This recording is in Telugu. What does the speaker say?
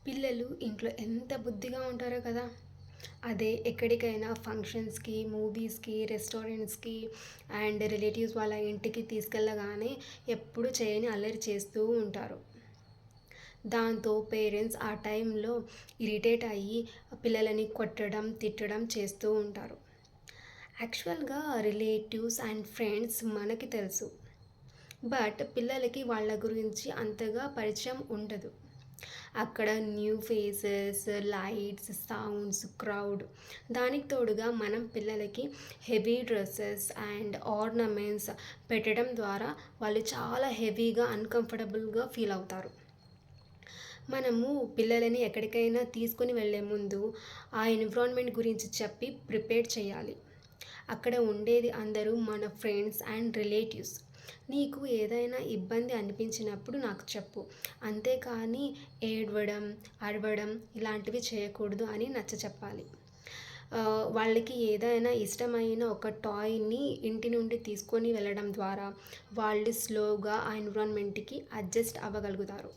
పిల్లలు ఇంట్లో ఎంత బుద్ధిగా ఉంటారో కదా! అదే ఎక్కడికైనా ఫంక్షన్స్‌కి, మూవీస్‌కి, రెస్టారెంట్స్‌కి అండ్ రిలేటివ్స్ వాళ్ళ ఇంటికి తీసుకెళ్ళగానే ఎప్పుడు చేయని అల్లరి చేస్తూ ఉంటారు. దాంతో పేరెంట్స్ ఆ టైంలో ఇరిటేట్ అయ్యి పిల్లలని కొట్టడం, తిట్టడం చేస్తూ ఉంటారు. యాక్చువల్‌గా రిలేటివ్స్ అండ్ ఫ్రెండ్స్ మనకి తెలుసు. బట్ పిల్లలకి వాళ్ళ గురించి అంతగా పరిచయం ఉండదు. అక్కడ new faces, lights, sounds, crowd, దానికి తోడుగా మనం పిల్లలకి హెవీ డ్రెస్సెస్ అండ్ ఆర్నమెంట్స్ పెట్టడం ద్వారా వాళ్ళు చాలా హెవీగా, అన్‌కంఫర్టబుల్‌గా ఫీల్ అవుతారు. మనము పిల్లలని ఎక్కడికైనా తీసుకొని వెళ్ళే ముందు ఆ ఎన్విరాన్మెంట్ గురించి చెప్పి ప్రిపేర్ చేయాలి. అక్కడ ఉండేది అందరూ మన ఫ్రెండ్స్ అండ్ రిలేటివ్స్. నీకు ఏదైనా ఇబ్బంది అనిపించినప్పుడు నాకు చెప్పు. అంతేకానీ ఏడవడం, అరవడం ఇలాంటివి చేయకూడదు అని నచ్చచెప్పాలి. వాళ్ళకి ఏదైనా ఇష్టమైన ఒక టాయ్‌ని ఇంటి నుండి తీసుకొని వెళ్ళడం ద్వారా వాళ్ళు స్లోగా ఆ ఎన్విరాన్మెంట్‌కి అడ్జస్ట్ అవ్వగలుగుతారు.